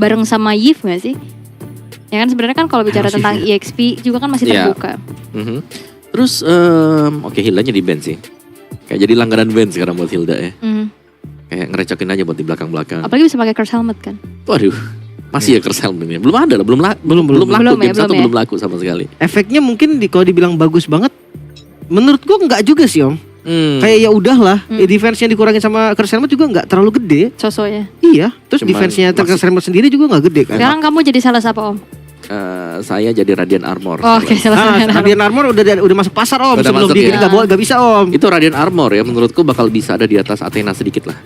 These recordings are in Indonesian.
bareng sama Yves gak sih? Ya kan sebenarnya kan kalau bicara Harus tentang Yves EXP juga kan masih terbuka. Terus oke, Hildanya di ban sih. Kayak jadi langganan ban sekarang buat Hilda ya. Kayak ngerecokin aja buat di belakang-belakang. Apalagi bisa pakai curse helmet kan. Waduh, masih ya curse helmet ini. Belum ada lah, belum laku. Game satu belum laku sama sekali. Efeknya mungkin kalau dibilang bagus banget, menurut gua enggak juga sih Om. Kayak ya udahlah, defense-nya dikurangin sama curse helmet juga enggak terlalu gede. Sosonya. Iya, terus Cuman defense-nya curse helmet sendiri juga enggak gede kan. Sekarang kamu jadi salah siapa Om? Saya jadi Radiant Armor. Oh, oke, salah. Radiant Armor udah masuk pasar Om, Udah sebelum masuk, dia ya. gak bisa Om. Itu Radiant Armor ya, menurutku bakal bisa ada di atas Athena sedikit lah.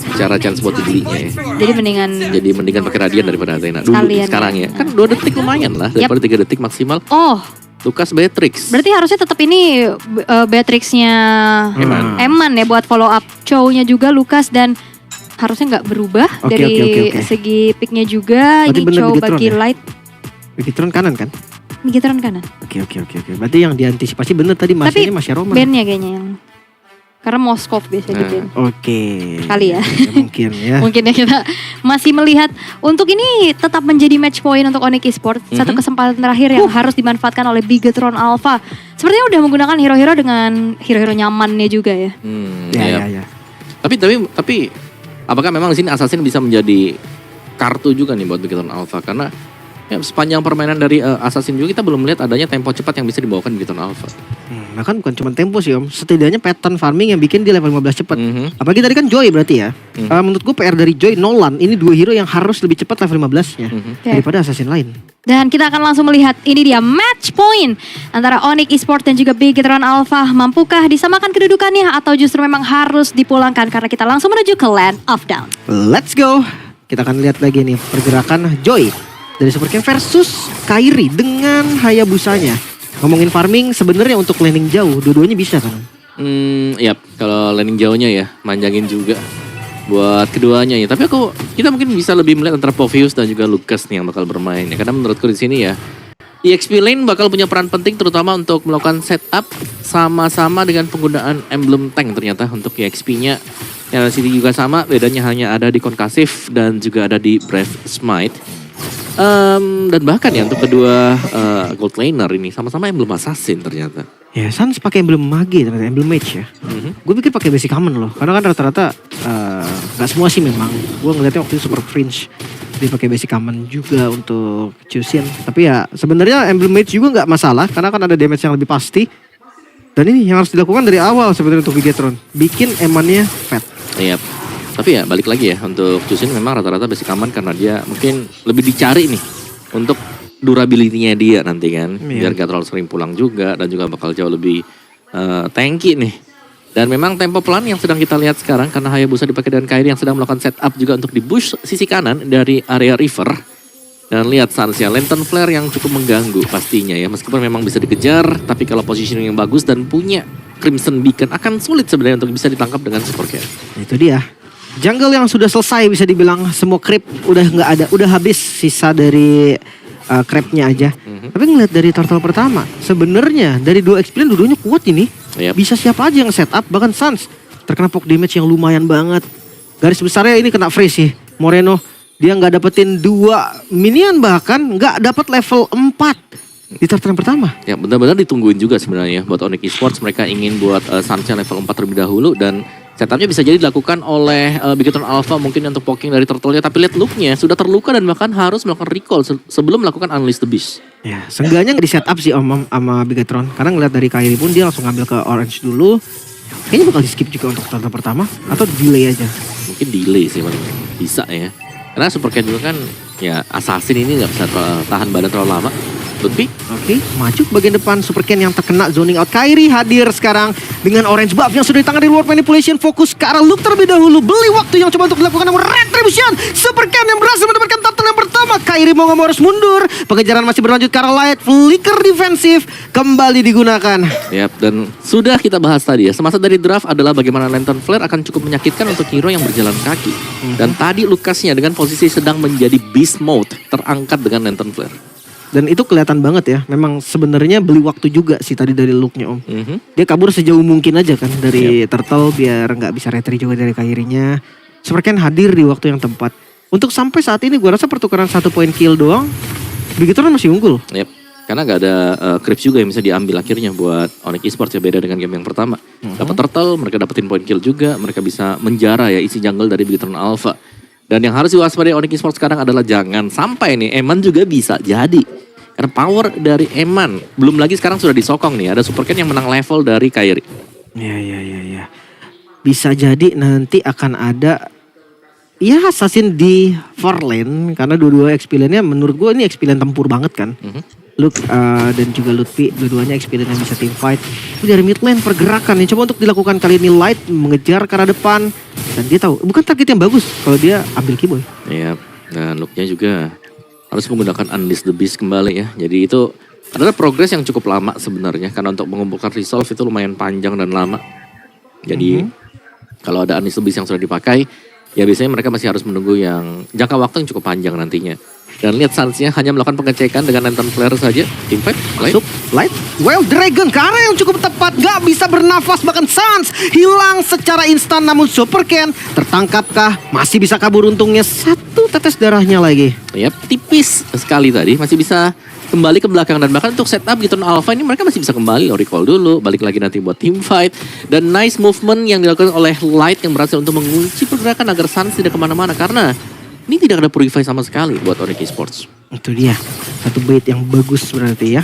Secara chance buat dibelinya ya. Jadi mendingan pakai Radiant daripada Athena dulu sekalian sekarang ya. Kan 2 detik lumayan lah daripada 3 detik maksimal. Oh, Lucas Beatrix. berarti harusnya tetap ini Beatrix-nya Eman ya buat follow up Chow-nya juga Lucas dan harusnya nggak berubah Oke, dari oke. segi pick-nya juga. Berarti Ini bener Chow Bigetron bagi ya? light, Bigetron kanan kan? Bigetron kanan. Oke. Berarti yang diantisipasi bener tadi Tapi masih Roman. bandnya kayaknya yang karena Moskov biasanya gitu. Oke. Kali ya. Mungkin ya. Mungkin ya kita masih melihat untuk ini tetap menjadi match point untuk Onyx Esports. Satu kesempatan terakhir yang harus dimanfaatkan oleh Bigetron Alpha. Sepertinya udah menggunakan hero-hero dengan hero-hero nyamannya juga ya. Ya. Tapi apakah memang di sini Assassin bisa menjadi kartu juga nih buat Bigetron Alpha? Karena ya, sepanjang permainan dari Assassin juga kita belum melihat adanya tempo cepat yang bisa dibawakan Bigetron Alpha. Bahkan bukan cuma tempo sih Om, setidaknya pattern farming yang bikin dia level 15 cepat. Apalagi tadi kan Joy berarti ya. Menurut gue PR dari Joy, Nolan, ini 2 hero yang harus lebih cepat level 15-nya daripada assassin lain. Dan kita akan langsung melihat ini dia match point antara Onyx Esports dan juga Bigetron Alpha. Mampukah disamakan kedudukannya atau justru memang harus dipulangkan karena kita langsung menuju ke Land of Dawn. Let's go. Kita akan lihat lagi nih pergerakan Joy dari Super King versus Kairi dengan Hayabusanya. Ngomongin farming sebenarnya untuk laning jauh, dua-duanya bisa kan? Yap, kalau landing jauhnya ya manjangin juga buat keduanya ya. Tapi kita mungkin bisa lebih melihat antara Povius dan juga Lucas nih yang bakal bermain ya. Karena menurutku di sini ya EXP lane bakal punya peran penting terutama untuk melakukan setup sama-sama dengan penggunaan emblem tank ternyata untuk EXP-nya. Yang sini juga sama, bedanya hanya ada di Concussive dan juga ada di Brave Smite. Dan bahkan ya untuk kedua gold laner ini sama-sama emblem assassin ternyata. Ya Sans pakai emblem mage ternyata, emblem mage ya. Gue pikir pakai basic common loh, karena kan rata-rata gak semua sih memang. Gue ngeliatnya waktu itu super fringe dia pakai basic common juga untuk Chusin. Tapi ya sebenarnya emblem mage juga nggak masalah karena kan ada damage yang lebih pasti. Dan ini yang harus dilakukan dari awal sebenarnya untuk Bigetron, bikin emannya fat. Iya. Tapi ya balik lagi ya untuk Chusin memang rata-rata basic aman karena dia mungkin lebih dicari nih untuk durability-nya dia nanti kan. Biar gak terlalu sering pulang juga dan juga bakal jauh lebih tanky nih. Dan memang tempo pelan yang sedang kita lihat sekarang karena Hayabusa dipakai dengan Kairi yang sedang melakukan setup juga untuk di-push sisi kanan dari area river. Dan lihat Sansya, Lantern Flare yang cukup mengganggu pastinya ya. Meskipun memang bisa dikejar, tapi kalau positioning yang bagus dan punya Crimson Beacon akan sulit sebenarnya untuk bisa ditangkap dengan Super Care. Itu dia. Jungle yang sudah selesai bisa dibilang semua creep udah nggak ada, udah habis sisa dari creepnya aja. Tapi ngeliat dari turtle pertama, sebenarnya dari 2 experience dua-duanya kuat ini. Bisa siapa aja yang setup, bahkan Sans terkena poke damage yang lumayan banget. Garis besarnya ini kena freeze sih. Moreno dia nggak dapetin 2 minion bahkan nggak dapat level 4 di turtle yang pertama. Ya benar-benar ditungguin juga sebenarnya buat Onyx Esports, mereka ingin buat Sansya level 4 terlebih dahulu dan setupnya bisa jadi dilakukan oleh Bigetron Alpha mungkin untuk poking dari turtle-nya. Tapi lihat look-nya sudah terluka dan bahkan harus melakukan recall sebelum melakukan Unleash the Beast. Ya, seenggaknya di setup sih Om sama Bigetron. Karena ngeliat dari Kairi pun dia langsung ngambil ke Orange dulu. Kayaknya bakal di skip juga untuk turtle pertama atau delay aja. Mungkin delay sih paling bisa ya. Karena Super Cat juga kan ya assassin ini nggak bisa tahan badan terlalu lama. Oke, maju ke bagian depan Super Ken yang terkena zoning out. Kairi hadir sekarang dengan orange buff yang sudah di tangan reward manipulation. Fokus ke arah Luke terlebih dahulu. Beli waktu yang coba untuk dilakukan namun retribution. Super Ken yang berhasil mendapatkan turtle yang pertama. Kairi mau nggak mau harus mundur. Pengejaran masih berlanjut ke arah light. Flicker defensif kembali digunakan. Yap, dan sudah kita bahas tadi ya. Semasa dari draft adalah bagaimana Lantern Flare akan cukup menyakitkan untuk hero yang berjalan kaki. Dan tadi Lucasnya dengan posisi sedang menjadi beast mode terangkat dengan Lantern Flare. Dan itu kelihatan banget ya. Memang sebenarnya beli waktu juga sih tadi dari look-nya Om. Dia kabur sejauh mungkin aja kan dari turtle biar nggak bisa retry juga dari Kairinya. Super Ken hadir di waktu yang tepat. Untuk sampai saat ini gue rasa pertukaran 1 poin kill doang, Bigetron masih unggul. Yep. Karena nggak ada creeps juga yang bisa diambil akhirnya buat Onyx Esports ya, beda dengan game yang pertama. Dapat turtle, mereka dapetin point kill juga, mereka bisa menjara ya isi jungle dari Bigetron Alpha. Dan yang harus diwaspadai Onyx Esports sekarang adalah jangan sampai nih Eman juga bisa jadi. Karena power dari Eman, belum lagi sekarang sudah disokong nih, ada Super Ken yang menang level dari Kairi. Ya. Bisa jadi nanti akan ada ya assassin di 4 lane, karena dua-dua XP-nya menurut gue ini XP tempur banget kan. Luke dan juga Lutfi, dua-duanya XP yang bisa team fight. Tapi dari mid lane pergerakan yang coba untuk dilakukan kali ini Light mengejar ke arah depan. Dan dia tahu bukan target yang bagus kalau dia ambil Keyboy. Iya, dan Luke-nya juga harus menggunakan Unleash the Beast kembali ya. Jadi itu adalah progres yang cukup lama sebenarnya, karena untuk mengumpulkan resolve itu lumayan panjang dan lama. Jadi kalau ada Unleash the Beast yang sudah dipakai, ya biasanya mereka masih harus menunggu yang jangka waktu yang cukup panjang nantinya. Dan lihat Sans-nya hanya melakukan pengecekan dengan Lantern Flare saja. Impact, Light. Light. Well, Dragon ke arah yang cukup tepat. Gak bisa bernafas, bahkan Sans hilang secara instan. Namun Super Ken tertangkapkah? Masih bisa kabur untungnya. 1 tetes darahnya lagi. Yap, tipis sekali tadi. Masih bisa kembali ke belakang. Dan bahkan untuk setup Bigetron Alpha ini mereka masih bisa kembali. Recall dulu, balik lagi nanti buat team fight. Dan nice movement yang dilakukan oleh Light yang berhasil untuk mengunci pergerakan agar Sans tidak kemana-mana. Karena ini tidak ada purify sama sekali buat Onyx Esports. Itu dia, satu bait yang bagus berarti ya.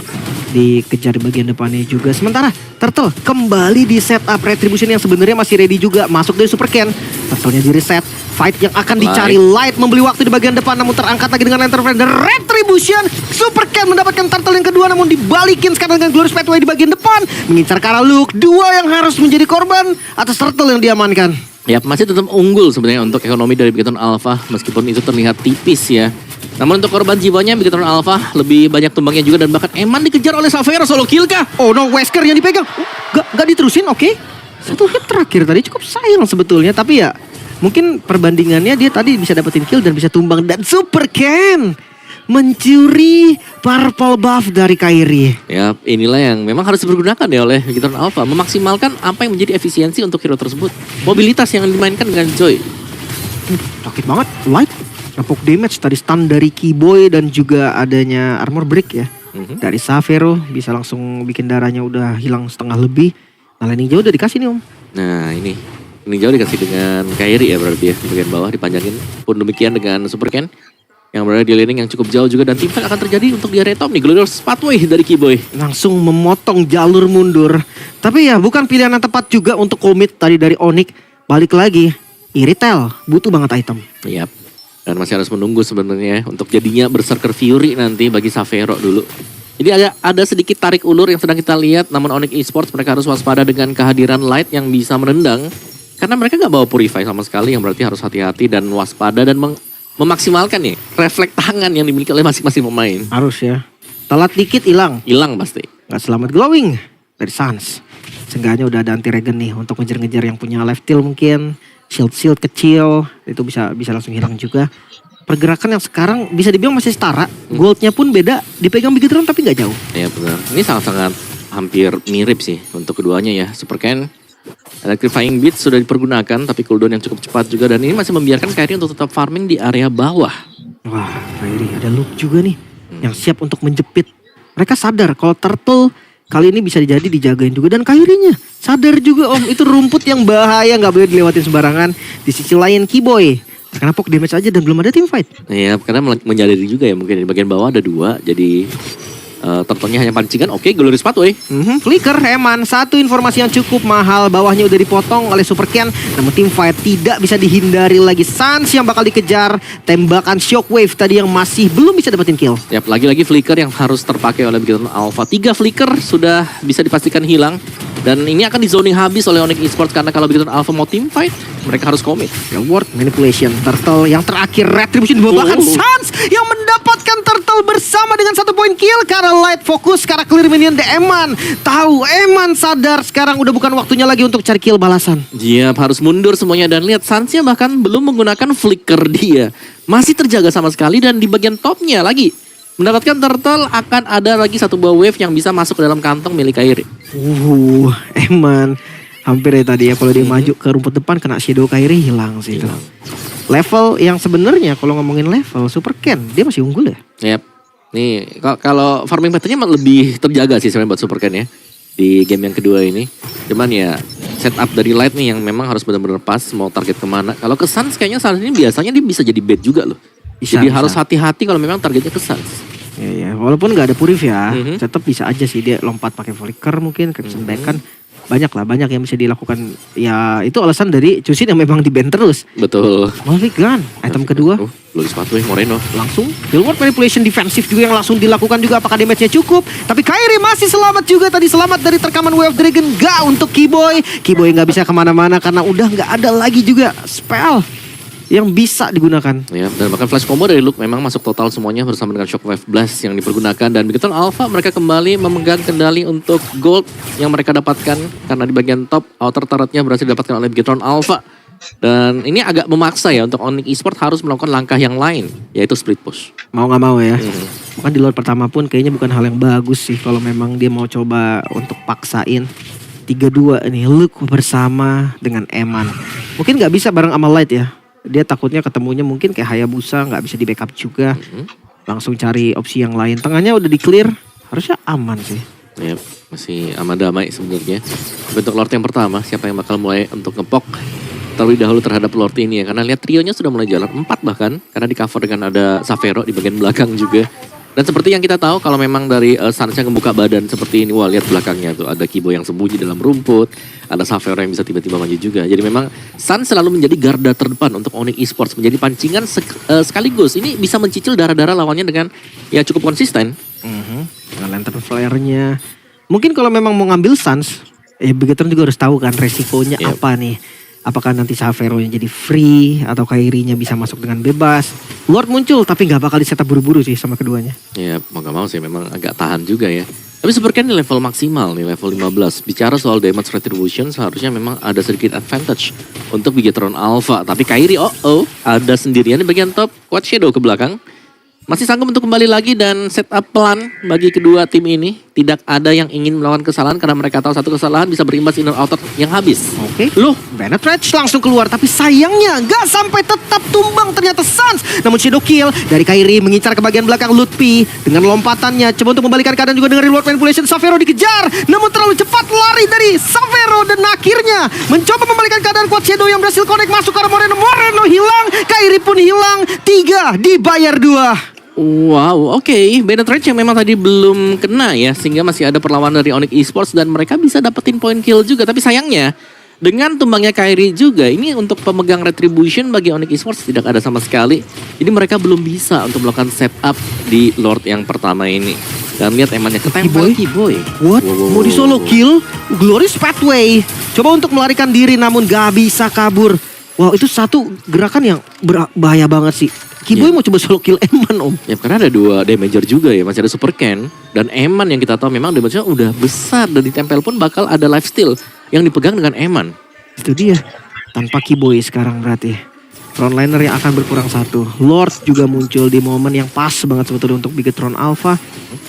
Dikejar di bagian depannya juga. Sementara Turtle kembali di setup Retribution yang sebenarnya masih ready juga. Masuk dari Super Ken, Turtle-nya di reset. Fight yang akan dicari Light membeli waktu di bagian depan, namun terangkat lagi dengan Lantern Flare. The Retribution, Super Ken mendapatkan Turtle yang kedua, namun dibalikin sekarang dengan Glorious Pathway di bagian depan. Mengincar ke arah Luke, 2 yang harus menjadi korban atas Turtle yang diamankan. Ya, masih tetap unggul sebenarnya untuk ekonomi dari Bigetron Alpha, meskipun itu terlihat tipis ya. Namun untuk korban jiwanya Bigetron Alpha lebih banyak tumbangnya juga, dan bahkan Eman dikejar oleh Xavier, solo kill kah? Oh no, Wesker yang dipegang. Gak diterusin, oke. Satu hit terakhir tadi cukup sayang sebetulnya, tapi ya mungkin perbandingannya dia tadi bisa dapetin kill dan bisa tumbang. Dan Super Ken mencuri purple buff dari Kairi. Ya, inilah yang memang harus dipergunakan ya oleh Bigetron Alpha, memaksimalkan apa yang menjadi efisiensi untuk hero tersebut. Mobilitas yang dimainkan dengan Joy. Sakit banget, Light. Nepok damage tadi, stun dari Keyboy dan juga adanya armor break ya. Dari Xavero bisa langsung bikin darahnya udah hilang setengah lebih. Nah, landing jauh udah dikasih nih Om. Nah ini jauh dikasih dengan Kairi ya berarti ya, di bagian bawah dipanjangin. Pun demikian dengan Super Ken yang berada di laning yang cukup jauh juga, dan tim fight akan terjadi untuk di area top nih. Glorious Pathway dari Keyboy langsung memotong jalur mundur. Tapi ya bukan pilihan yang tepat juga untuk komit tadi dari Onyx. Balik lagi, Iritel butuh banget item. Yap. Dan masih harus menunggu sebenarnya untuk jadinya Berserker Fury nanti bagi Xavier dulu. Jadi ada sedikit tarik ulur yang sedang kita lihat, namun Onyx Esports mereka harus waspada dengan kehadiran Light yang bisa menendang. Karena mereka nggak bawa Purify sama sekali, yang berarti harus hati-hati dan waspada dan memaksimalkan nih refleks tangan yang dimiliki oleh masing-masing pemain. Harus ya. Telat dikit hilang. Hilang pasti. Gak selamat glowing dari Sans. Seenggaknya udah ada anti regen nih untuk ngejar-ngejar yang punya lifesteal mungkin. Shield kecil itu bisa langsung hilang juga. Pergerakan yang sekarang bisa dibilang masih setara. Goldnya pun beda, dipegang Bigetron tapi nggak jauh. Ya benar. Ini sangat-sangat hampir mirip sih untuk keduanya ya. Super Ken, Electrifying Beat sudah dipergunakan tapi cooldown yang cukup cepat juga, dan ini masih membiarkan Kairi untuk tetap farming di area bawah. Wah, Kairi ada Luke juga nih yang siap untuk menjepit. Mereka sadar kalau Turtle kali ini bisa jadi dijagain juga, dan Kairinya sadar juga Om, itu rumput yang bahaya, nggak boleh dilewatin sembarangan. Di sisi lain Keyboy karena pok damage aja dan belum ada team fight. Iya, karena menyadari juga ya mungkin di bagian bawah ada 2, jadi Turtle-nya hanya pancingan. Oke, Glorious Pathway. Flicker Eman, satu informasi yang cukup mahal, bawahnya udah dipotong oleh Super Ken. Namun team fight tidak bisa dihindari lagi. Sans yang bakal dikejar, tembakan Shockwave tadi yang masih belum bisa dapetin kill. Yap, lagi-lagi flicker yang harus terpakai oleh Bigetron Alpha. 3 flicker sudah bisa dipastikan hilang. Dan ini akan di zoning habis oleh Onyx Esports, karena kalau Bigetron Alpha mau team fight, mereka harus commit. Word manipulation, Turtle yang terakhir Retribution di bawah, bahkan Sans yang mendapatkan Turtle bersama dengan 1 poin kill. Karena Light fokus, karena clear minion de Eman. Tahu, Eman sadar sekarang udah bukan waktunya lagi untuk cari kill balasan. Yap, harus mundur semuanya, dan lihat Sans-nya bahkan belum menggunakan flicker dia. Masih terjaga sama sekali, dan di bagian topnya lagi mendapatkan Turtle akan ada lagi 1 buah wave yang bisa masuk ke dalam kantong milik Kairi. Eman Hampir ya tadi ya, kalau dia maju ke rumput depan kena Shadow Kairi hilang sih itu. Hilang. Level yang sebenarnya kalau ngomongin level Super Ken dia masih unggul ya. Yap. Nih kalau farming patternnya lebih terjaga sih sebenarnya buat Super Ken ya. Di game yang kedua ini. Cuman ya setup dari Light nih yang memang harus benar-benar pas mau target kemana. Kalau ke Sans kayaknya Sans ini biasanya dia bisa jadi bait juga loh. Jadi harus hati-hati kalau memang targetnya ke Sans. Ya, walaupun nggak ada Purif ya, tetap bisa aja sih dia lompat pakai Flicker mungkin, Crimson Beacon. Banyak yang bisa dilakukan. Ya itu alasan dari Chusin yang memang di-ban terus. Betul. Mulligan, item kedua. Lulus sepatu Moreno. Langsung Billboard Manipulation defensif juga yang langsung dilakukan juga. Apakah damage-nya cukup? Tapi Kairi masih selamat juga tadi. Selamat dari terkaman Way of Dragon. Gak untuk Keyboy. Keyboy nggak bisa kemana-mana karena udah nggak ada lagi juga spell yang bisa digunakan. Ya, dan bahkan flash combo dari Luke memang masuk total semuanya bersama dengan Shockwave Blast yang dipergunakan. Dan begitu Alpha mereka kembali memegang kendali untuk gold yang mereka dapatkan. Karena di bagian top outer turretnya berhasil didapatkan oleh Bigetron Alpha. Dan ini agak memaksa ya untuk Onyx Esports harus melakukan langkah yang lain, yaitu split push. Mau nggak mau ya. Bukan di Lord pertama pun kayaknya bukan hal yang bagus sih kalau memang dia mau coba untuk paksain 3-2 nih Luke bersama dengan Eman. Mungkin nggak bisa bareng sama Light ya. Dia takutnya ketemunya mungkin kayak Hayabusa, nggak bisa di backup juga. Langsung cari opsi yang lain. Tengahnya udah di clear, harusnya aman sih. Ya, masih aman damai sebenarnya. Bentuk Lord yang pertama, siapa yang bakal mulai untuk ngepok terlebih dahulu terhadap Lord ini ya. Karena lihat trionya sudah mulai jalan 4 bahkan. Karena di cover dengan ada Savero di bagian belakang juga. Dan seperti yang kita tahu kalau memang dari Sans yang membuka badan seperti ini. Wah lihat belakangnya tuh ada Kibo yang sembunyi dalam rumput. Ada Savero yang bisa tiba-tiba maju juga. Jadi memang Sans selalu menjadi garda terdepan untuk Onyx Esports. Menjadi pancingan sekaligus. Ini bisa mencicil darah-darah lawannya dengan ya cukup konsisten. Dengan lantern flare-nya. Mungkin kalau memang mau ngambil Sans, Bigetron juga harus tahu kan resikonya apa nih. Apakah nanti Savero-nya jadi free atau Kairi-nya bisa masuk dengan bebas. Lord muncul tapi nggak bakal disetup buru-buru sih sama keduanya. Ya mau gak mau sih memang agak tahan juga ya. Tapi sebenarnya ini level maksimal nih, level 15. Bicara soal damage retribution seharusnya memang ada sedikit advantage untuk Bigetron Alpha. Tapi Kairi ada sendirian di bagian top. Quad Shadow ke belakang. Masih sanggup untuk kembali lagi dan setup plan bagi kedua tim ini. Tidak ada yang ingin melakukan kesalahan karena mereka tahu satu kesalahan bisa berimbas inner outer yang habis. Oke. Loh, Bennett Rage langsung keluar tapi sayangnya nggak sampai tetap tumbang ternyata Sans. Namun Shadow Kill dari Kairi mengincar ke bagian belakang Lutfi dengan lompatannya coba untuk membalikan keadaan juga dengan Reward Manipulation. Savero dikejar namun terlalu cepat lari dari Savero dan akhirnya mencoba membalikan keadaan Quad Shadow yang berhasil connect masuk ke arah Moreno. Moreno hilang, Kairi pun hilang. 3 dibayar 2. Wow, oke. Bennett Rage yang memang tadi belum kena ya. Sehingga masih ada perlawanan dari Onyx Esports. Dan mereka bisa dapetin point kill juga. Tapi sayangnya dengan tumbangnya Kairi juga. Ini untuk pemegang retribution bagi Onyx Esports tidak ada sama sekali. Jadi mereka belum bisa untuk melakukan setup di Lord yang pertama ini. Dan lihat emannya ketempel Keyboy. What? Mau di solo kill? Glorious Pathway. Coba untuk melarikan diri namun gak bisa kabur. Wow, itu satu gerakan yang bahaya banget sih. Keyboy mau coba solo kill Eman om. Ya karena ada 2 damager juga ya. Masih ada Super Ken. Dan Eman yang kita tahu memang damage-nya udah besar. Dan ditempel pun bakal ada lifesteal yang dipegang dengan Eman. Itu dia. Tanpa Keyboy sekarang berarti. Frontliner yang akan berkurang 1. Lord juga muncul di momen yang pas banget sebetulnya untuk Bigetron Alpha.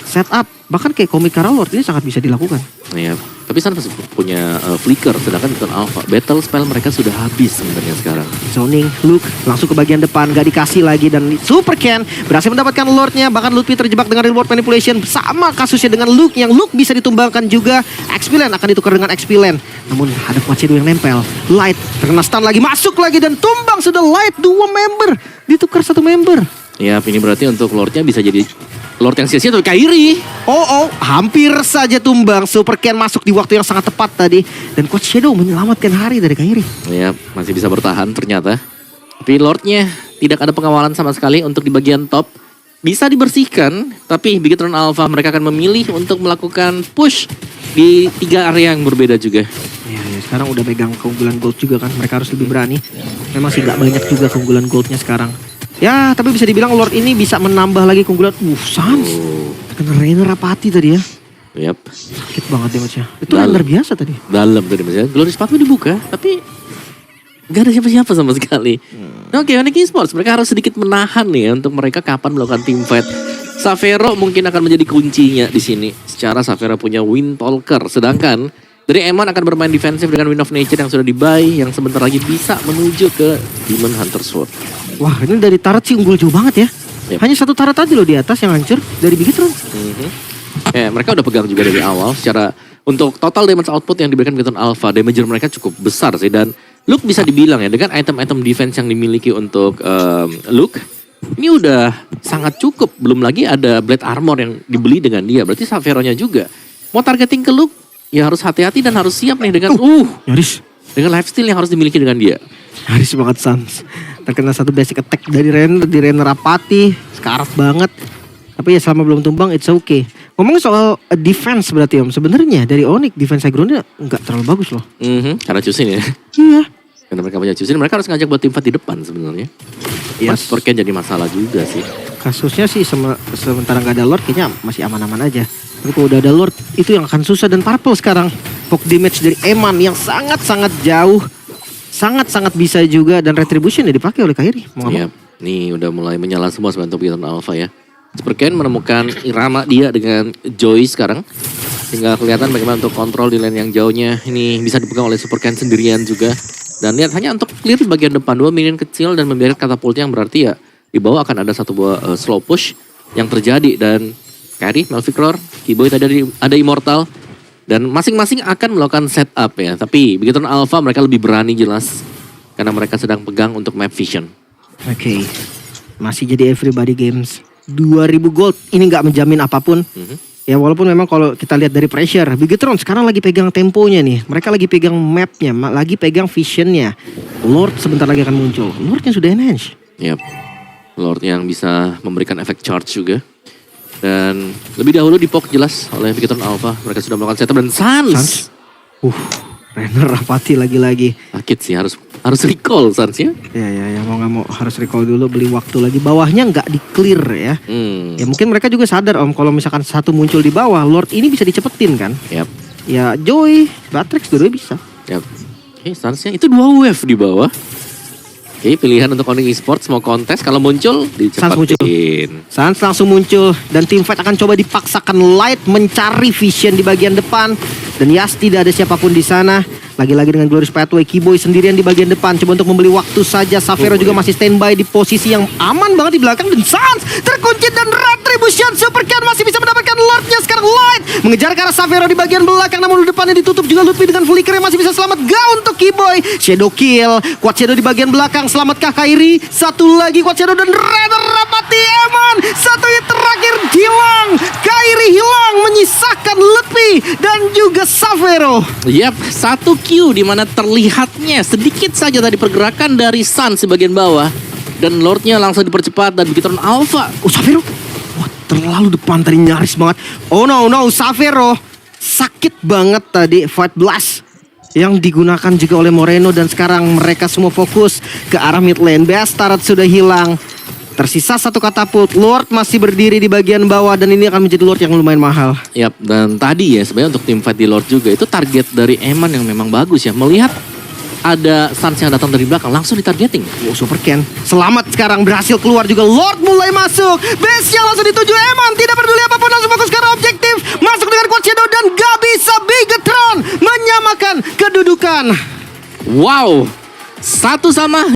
Setup. Bahkan kayak komik Kara Lord ini sangat bisa dilakukan. Ya, tapi Sans masih punya flicker, sedangkan Bigetron Alpha. Battle spell mereka sudah habis sebenarnya sekarang. Zoning, Luke langsung ke bagian depan, gak dikasih lagi. Dan Super Ken berhasil mendapatkan Lordnya. Bahkan Lutfi terjebak dengan Reward Manipulation. Sama kasusnya dengan Luke, yang Luke bisa ditumbangkan juga. XP Land akan ditukar dengan XP Land. Namun ada Quad Shadow yang nempel. Light terkena stun lagi, masuk lagi dan tumbang sudah Light. 2 member, ditukar 1 member. Ya, ini berarti untuk Lordnya bisa jadi Lord yang sia-sia atau Kairi. Hampir saja tumbang. Super Ken masuk di waktu yang sangat tepat tadi. Dan Quad Shadow menyelamatkan hari dari Kairi. Ya, masih bisa bertahan ternyata. Tapi Lordnya tidak ada pengawalan sama sekali untuk di bagian top. Bisa dibersihkan, tapi Bigetron Alpha mereka akan memilih untuk melakukan push di 3 area yang berbeda juga. Ya, sekarang udah pegang keunggulan gold juga kan. Mereka harus lebih berani. Memang sih gak banyak juga keunggulan goldnya sekarang. Ya, tapi bisa dibilang Lord ini bisa menambah lagi keunggulan. Sans. Kena Rainer Rapati tadi ya. Yap. Sakit banget damage-nya. Itu luar biasa tadi. Dalam tadi maksudnya. Glorious Pathway dibuka, tapi gak ada siapa-siapa sama sekali. Oke, Onyx Esports mereka harus sedikit menahan nih ya untuk mereka kapan melakukan team fight. Savero mungkin akan menjadi kuncinya di sini. Secara Savero punya Wind Talker, sedangkan Dari Eman akan bermain defensif dengan Wind of Nature yang sudah di-buy, yang sebentar lagi bisa menuju ke Demon Hunter Sword. Wah, ini dari turret sih unggul jauh banget ya. Yep. Hanya satu turret aja loh di atas yang hancur dari Bigetron. Mereka udah pegang juga dari awal secara untuk total damage output yang diberikan Bigetron Alpha, damager mereka cukup besar sih, dan Luke bisa dibilang ya dengan item-item defense yang dimiliki untuk Luke ini udah sangat cukup. Belum lagi ada Blade Armor yang dibeli dengan dia, berarti Saveronya juga mau targeting ke Luke ya harus hati-hati dan harus siap nih dengan nyaris dengan lifesteal yang harus dimiliki dengan dia. Nyaris banget Sans. Terkena satu basic attack dari Renner, di Renner Apati, sekarat banget. Tapi ya selama belum tumbang it's okay. Ngomong soal defense berarti Om, sebenarnya dari Onyx defense aggro-nya nggak terlalu bagus loh. Karena Chusin ya. Iya. Karena mereka punya Chusin, mereka harus ngajak buat tim fight di depan sebenarnya. Yes. Sportnya jadi masalah juga sih. Kasusnya sih sementara nggak ada Lord kayaknya masih aman-aman aja. Tapi kalau udah ada Lord itu yang akan susah, dan Purple sekarang poke damage dari Eman yang sangat-sangat jauh. Sangat-sangat bisa juga, dan Retribution ya dipakai oleh Kairi. Mau nggak mau. Nih udah mulai menyala semua sebenarnya untuk Bigetron Alpha ya. Superken menemukan irama dia dengan Joy sekarang. Sehingga kelihatan bagaimana untuk kontrol di lane yang jauhnya. Ini bisa dipegang oleh Superken sendirian juga. Dan lihat hanya untuk clear di bagian depan. 2 minion kecil dan membiarkan katapultnya, yang berarti ya di bawah akan ada satu buah slow push yang terjadi. Dan Kairi, Malphite, Kiboy tadi ada Immortal. Dan masing-masing akan melakukan setup ya. Tapi Bigetron Alpha mereka lebih berani jelas. Karena mereka sedang pegang untuk map vision. Oke. Masih jadi everybody games. 2000 gold ini nggak menjamin apapun. Ya walaupun memang kalau kita lihat dari pressure, Bigetron sekarang lagi pegang temponya nih. Mereka lagi pegang mapnya, lagi pegang visionnya. Lord sebentar lagi akan muncul. Lordnya sudah enhance. Yap. Lord yang bisa memberikan efek charge juga. Dan lebih dahulu dipok jelas oleh Bigetron Alpha. Mereka sudah melakukan setup dan Sans. Renner Rapati lagi-lagi. Sakit sih, harus recall Sans ya. Ya mau nggak mau harus recall dulu, beli waktu lagi. Bawahnya nggak di clear ya. Ya mungkin mereka juga sadar Om, kalau misalkan satu muncul di bawah, Lord ini bisa dicepetin kan. Yap. Ya Joy, Batrix dua-duanya bisa. Yap. Oke, Sansnya itu 2 wave di bawah. Oke, pilihan untuk Onyx Esports mau kontes, kalau muncul dicepetin. Sans langsung muncul dan tim fight akan coba dipaksakan Light mencari vision di bagian depan, dan Yas tidak ada siapapun di sana. Lagi-lagi dengan Glorious Pathway, Kiboy sendirian di bagian depan coba untuk membeli waktu saja. Savero juga masih standby di posisi yang aman banget di belakang, dan Sans terkunci, dan Retribution Supercan masih bisa mendapatkan Lordnya. Sekarang Light mengejar ke arah Savero di bagian belakang, namun di depannya ditutup juga Lutfi dengan Flicker yang masih bisa selamat. Ga untuk Kiboy, Shadow kill, Quad Shadow di bagian belakang. Selamatkah Kairi? Satu lagi Quad Shadow dan Renner Rapati Eman. Satu hit terakhir hilang. Kairi hilang, menyisakan Lutfi dan juga Savero. Yap, 1 Q di mana terlihatnya sedikit saja tadi pergerakan dari Sans di bagian bawah. Dan Lordnya langsung dipercepat dan Bigetron Alpha. Savero. Wah, terlalu depan tadi, nyaris banget. Oh no, Savero. Sakit banget tadi Fight Blast yang digunakan juga oleh Moreno, dan sekarang mereka semua fokus ke arah mid lane. Bastard sudah hilang. Tersisa satu katapult. Lord masih berdiri di bagian bawah, dan ini akan menjadi Lord yang lumayan mahal. Yap, dan tadi ya sebenarnya untuk tim fight di Lord juga itu target dari Eman yang memang bagus ya. Melihat ada Sans yang datang dari belakang, langsung ditargeting. Oh, Supercan selamat sekarang, berhasil keluar juga. Lord mulai masuk. Base-nya langsung dituju Eman. Tidak peduli apapun, langsung fokus ke arah objektif. Masuk dengan Quad Shadow dan gak bisa Bigetron menyamakan kedudukan. Wow, 1-1